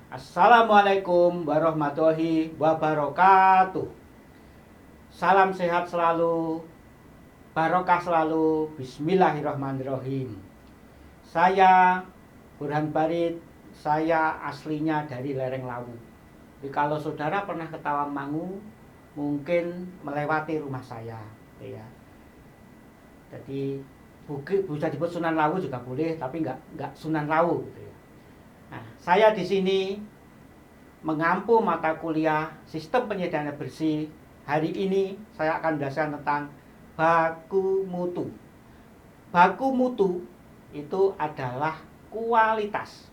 Assalamualaikum warahmatullahi wabarakatuh. Salam sehat selalu, barokah selalu. Bismillahirrahmanirrahim. Saya Burhan Barit, saya aslinya dari lereng Lawu. Jadi kalau saudara pernah ke Tawangmangu, mungkin melewati rumah saya, ya. Jadi bisa disebut Sunan Lawu juga boleh, tapi nggak Sunan Lawu, gitu ya. Nah, saya di sini mengampu mata kuliah sistem penyediaan air bersih. Hari ini saya akan menjelaskan tentang baku mutu. Baku mutu itu adalah kualitas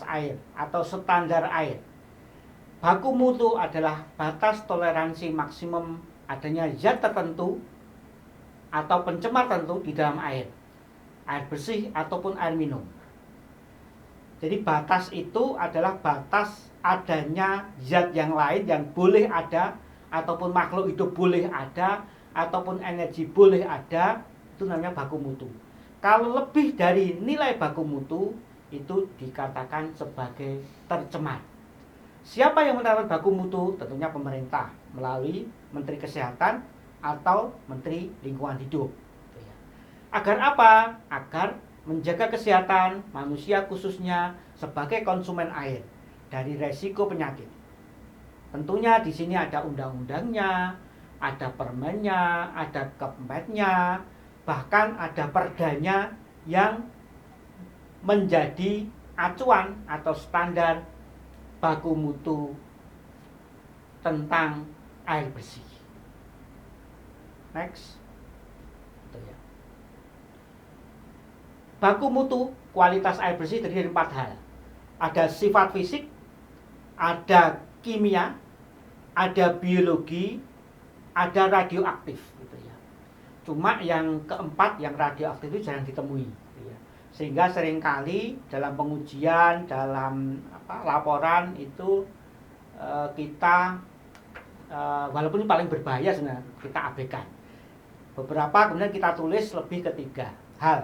air atau standar air. Baku mutu adalah batas toleransi maksimum adanya zat tertentu atau pencemar tertentu di dalam air bersih ataupun air minum. Jadi batas itu adalah batas adanya zat yang lain yang boleh ada, ataupun makhluk hidup boleh ada, ataupun energi boleh ada. Itu namanya baku mutu. Kalau lebih dari nilai baku mutu, itu dikatakan sebagai tercemar. Siapa yang menetapkan baku mutu? Tentunya pemerintah melalui Menteri Kesehatan atau Menteri Lingkungan Hidup. Agar apa? Agar menjaga kesehatan manusia khususnya sebagai konsumen air dari resiko penyakit. Tentunya di sini ada undang-undangnya, ada permennya, ada kepmennya, bahkan ada perdanya yang menjadi acuan atau standar baku mutu tentang air bersih. Next. Baku mutu kualitas air bersih terdiri dari 4 hal. Ada sifat fisik, ada kimia, ada biologi, ada radioaktif, gitu ya. Cuma yang keempat, yang radioaktif itu jarang ditemui, gitu ya. Sehingga seringkali dalam pengujian, dalam laporan itu kita walaupun ini paling berbahaya sebenarnya, kita abaikan. Beberapa kemudian kita tulis lebih ke 3 hal.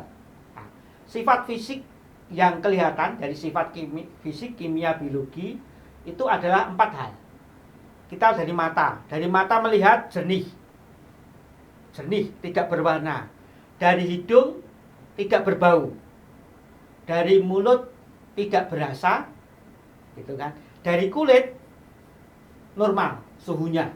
Sifat fisik yang kelihatan dari sifat fisik, kimia, biologi itu adalah 4 hal. Kita dari mata. Dari mata melihat jernih, tidak berwarna. Dari hidung tidak berbau. Dari mulut tidak berasa, gitu kan. Dari kulit normal suhunya.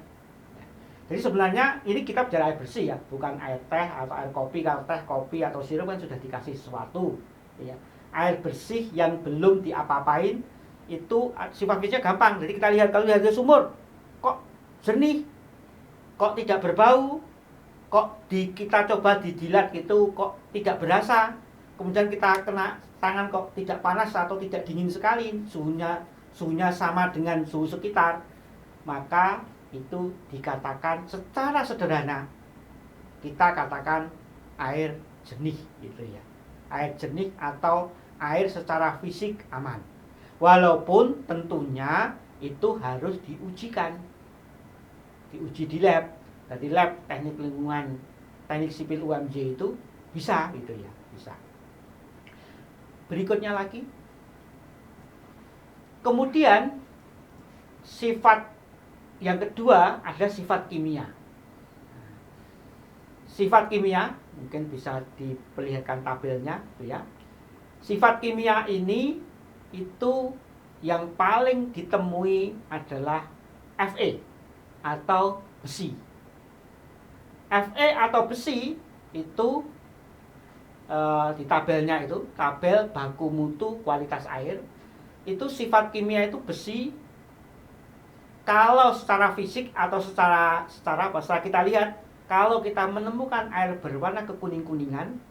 Jadi sebenarnya ini kita bicara air bersih ya, bukan air teh atau air kopi. Kalau teh, kopi atau sirup kan sudah dikasih sesuatu, ya. Air bersih yang belum diapa-apain itu sifat fisiknya gampang. Jadi kita lihat, kalau lihat dari sumur, kok jernih, kok tidak berbau, kok kita coba dijilat gitu kok tidak berasa. Kemudian kita kena tangan kok tidak panas atau tidak dingin sekali, suhunya sama dengan suhu sekitar. Maka itu dikatakan secara sederhana, kita katakan air jernih, gitu ya. Air jernih atau air secara fisik aman. Walaupun tentunya itu harus diujikan, diuji di lab. Dari lab teknik lingkungan, teknik sipil UMJ itu bisa, gitu ya, bisa. Berikutnya lagi, kemudian sifat yang kedua adalah sifat kimia. Sifat kimia mungkin bisa diperlihatkan tabelnya, ya. Sifat kimia ini itu yang paling ditemui adalah Fe atau besi. Fe atau besi itu di tabelnya itu, tabel baku mutu kualitas air, itu sifat kimia itu besi. Kalau secara fisik atau secara kita lihat, kalau kita menemukan air berwarna kekuning-kuningan,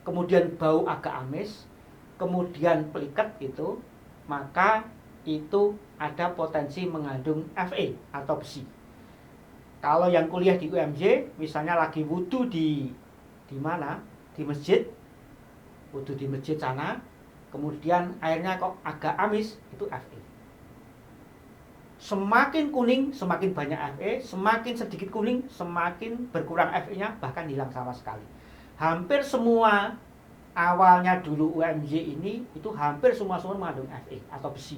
kemudian bau agak amis, kemudian peliket gitu, maka itu ada potensi mengandung Fe atau besi. Kalau yang kuliah di UMJ, misalnya lagi wudhu di mana? Di masjid, wudhu di masjid sana, kemudian airnya kok agak amis, itu Fe. Semakin kuning, semakin banyak Fe, semakin sedikit kuning, semakin berkurang Fe-nya, bahkan hilang sama sekali. Hampir semua awalnya dulu UMY ini itu hampir semua sumur mengandung Fe atau besi.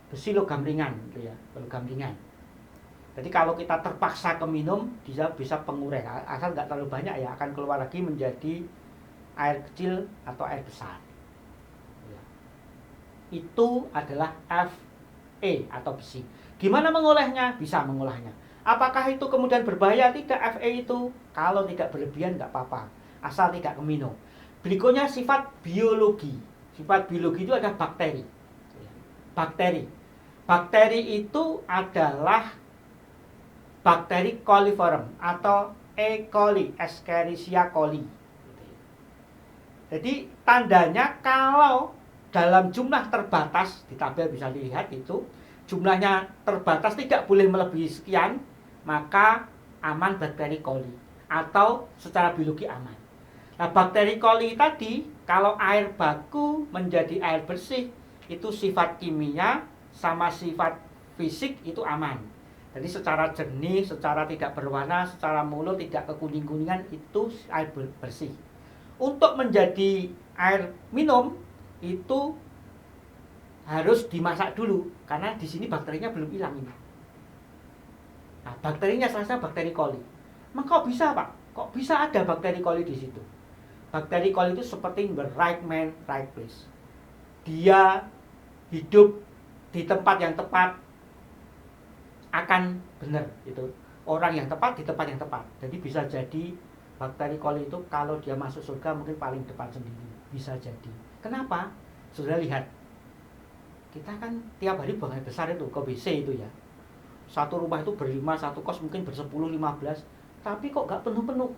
Besi logam ringan gitu ya, logam ringan. Jadi kalau kita terpaksa keminum, dia bisa pengurai. Asal nggak terlalu banyak ya, akan keluar lagi menjadi air kecil atau air besar. Itu adalah Fe atau besi. Gimana mengolahnya? Bisa mengolahnya. Apakah itu kemudian berbahaya? Tidak. Fe itu kalau tidak berlebihan nggak apa-apa, asal tidak keminum. Berikutnya sifat biologi. Sifat biologi itu ada bakteri. Bakteri itu adalah bakteri coliform atau E. coli, Escherichia coli. Jadi tandanya kalau dalam jumlah terbatas, di tabel bisa dilihat itu, jumlahnya terbatas tidak boleh melebihi sekian, maka aman bakteri coli atau secara biologi aman. Nah, bakteri coli tadi kalau air baku menjadi air bersih itu sifat kimia sama sifat fisik itu aman. Jadi secara jernih, secara tidak berwarna, secara mulut tidak kekuning-kuningan itu air bersih. Untuk menjadi air minum itu harus dimasak dulu karena di sini bakterinya belum hilang ini. Nah, bakterinya salah satu bakteri coli. Maka kok bisa, Pak? Kok bisa ada bakteri coli di situ? Bakteri coli itu seperti the right man, right place. Dia hidup di tempat yang tepat akan benar itu. Orang yang tepat di tempat yang tepat. Jadi bisa jadi bakteri coli itu kalau dia masuk surga mungkin paling depan sendiri. Bisa jadi. Kenapa? Sudah lihat. Kita kan tiap hari buang air besar itu ke WC itu ya. Satu rumah itu berlima, satu kos mungkin bersepuluh, 15. Tapi kok gak penuh-penuh.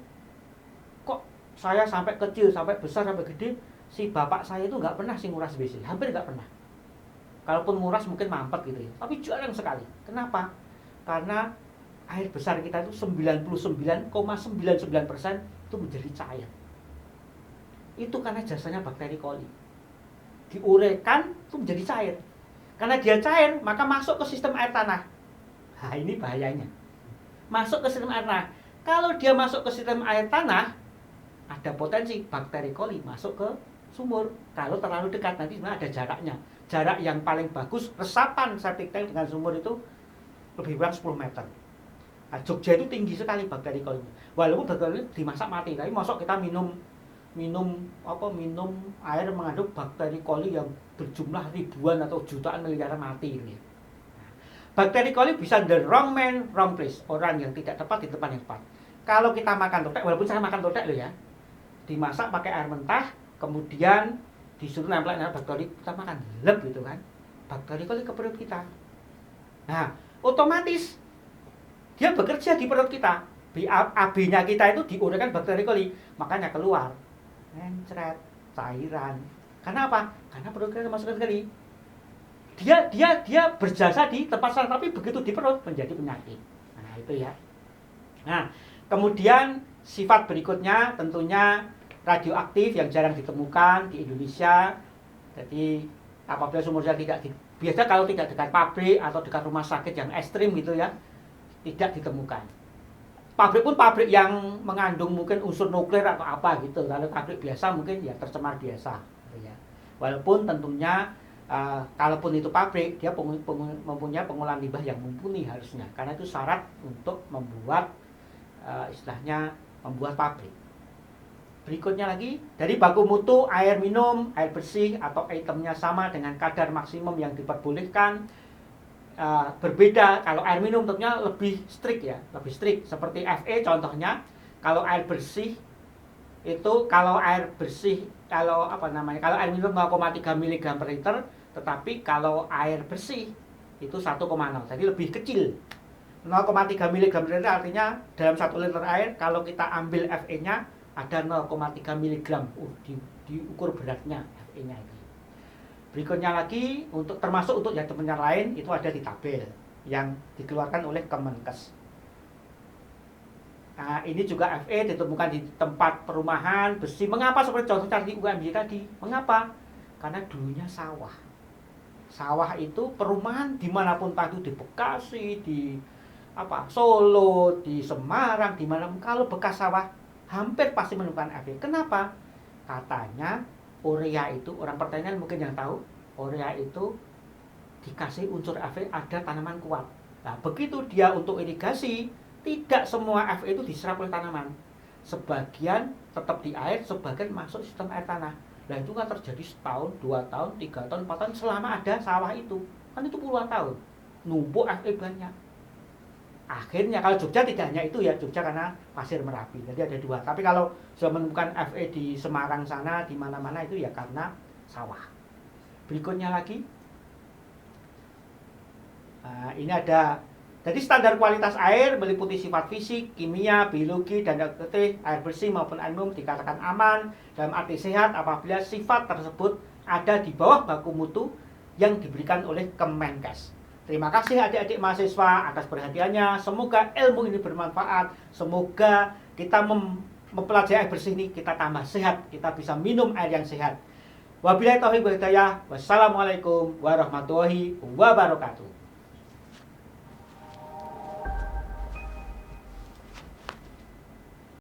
Kok saya sampai kecil, sampai besar, sampai gede, si bapak saya itu gak pernah sih nguras WC. Hampir gak pernah. Kalaupun nguras mungkin mampet gitu ya. Tapi jarang sekali. Kenapa? Karena air besar kita itu 99,99% itu menjadi cair. Itu karena jasanya bakteri coli. Diuraikan itu menjadi cair. Karena dia cair, maka masuk ke sistem air tanah. Nah, ini bahayanya. Masuk ke sistem air tanah. Kalau dia masuk ke sistem air tanah, ada potensi bakteri coli masuk ke sumur. Kalau terlalu dekat, nanti sebenarnya ada jaraknya. Jarak yang paling bagus, resapan septic tank dengan sumur itu lebih kurang 10 meter. Nah, Jogja itu tinggi sekali bakteri coli. Walaupun bakteri dimasak mati, tapi masuk kita minum air mengandung bakteri coli yang berjumlah ribuan atau jutaan miliaran mati ini. Bakteri coli bisa the wrong man, wrong place. Orang yang tidak tepat di tempat yang tepat. Kalau kita makan totek, walaupun saya makan totek loh ya, dimasak pakai air mentah, kemudian disuruh nempel bakteri, kita makan lep gitu kan. Bakteri coli ke perut kita. Nah, otomatis dia bekerja di perut kita. AB-nya kita itu diuraikan bakteri coli, makanya keluar mencret cairan. Karena apa? Karena perut kita masukkan sekali. Dia berjasa di tempat sana, tapi begitu di perut menjadi penyakit. Nah, itu ya. Nah, kemudian sifat berikutnya tentunya radioaktif yang jarang ditemukan di Indonesia. Jadi apabila sumurnya biasa kalau tidak dekat pabrik atau dekat rumah sakit yang ekstrim gitu ya, tidak ditemukan. Pabrik pun pabrik yang mengandung mungkin unsur nuklir atau apa gitu. Kalau pabrik biasa mungkin ya tercemar biasa gitu ya. Walaupun tentunya kalaupun itu pabrik, dia mempunyai pengolahan limbah yang mumpuni harusnya, karena itu syarat untuk membuat istilahnya membuat pabrik. Berikutnya lagi, dari baku mutu air minum, air bersih atau itemnya sama dengan kadar maksimum yang diperbolehkan. Berbeda, kalau air minum tentunya lebih strict ya, lebih strict. Seperti Fe contohnya, kalau air bersih itu kalau air minum 0,3 mg per liter, tetapi kalau air bersih itu 1,0, jadi lebih kecil. 0,3 mg per liter artinya dalam 1 liter air kalau kita ambil Fe-nya ada 0,3 mg. Diukur beratnya Fe-nya itu. Berikutnya lagi, termasuk untuk yang teman lain itu ada di tabel yang dikeluarkan oleh Kemenkes. Nah, ini juga Fe ditemukan di tempat perumahan besi. Mengapa seperti contohnya di UMY tadi? Mengapa? Karena dulunya sawah. Sawah itu perumahan dimanapun, entah itu di Bekasi, di Solo, di Semarang, dimanapun kalau bekas sawah hampir pasti menemukan Fe. Kenapa? Katanya urea itu, orang pertanian mungkin yang tahu, urea itu dikasih unsur Fe ada tanaman kuat. Nah, begitu dia untuk irigasi, tidak semua Fe itu diserap oleh tanaman. Sebagian tetap di air, sebagian masuk sistem air tanah. Nah, itu kan terjadi setahun, 2 tahun, 3 tahun, 4 tahun selama ada sawah itu. Kan itu puluhan tahun. Numpuk Fe banyak. Akhirnya kalau Jogja tidak hanya itu ya, Jogja karena pasir Merapi, jadi ada 2. Tapi kalau sudah menemukan Fe di Semarang sana, di mana-mana itu ya karena sawah. Berikutnya lagi, nah, ini ada, jadi standar kualitas air meliputi sifat fisik, kimia, biologi, dan detektif air bersih maupun air minum dikatakan aman dalam arti sehat apabila sifat tersebut ada di bawah baku mutu yang diberikan oleh Kemenkes. Terima kasih adik-adik mahasiswa atas perhatiannya. Semoga ilmu ini bermanfaat. Semoga kita mempelajari air bersih ini, kita tambah sehat, kita bisa minum air yang sehat. Wabillahi taufiq wal hidayah. Wassalamualaikum warahmatullahi wabarakatuh.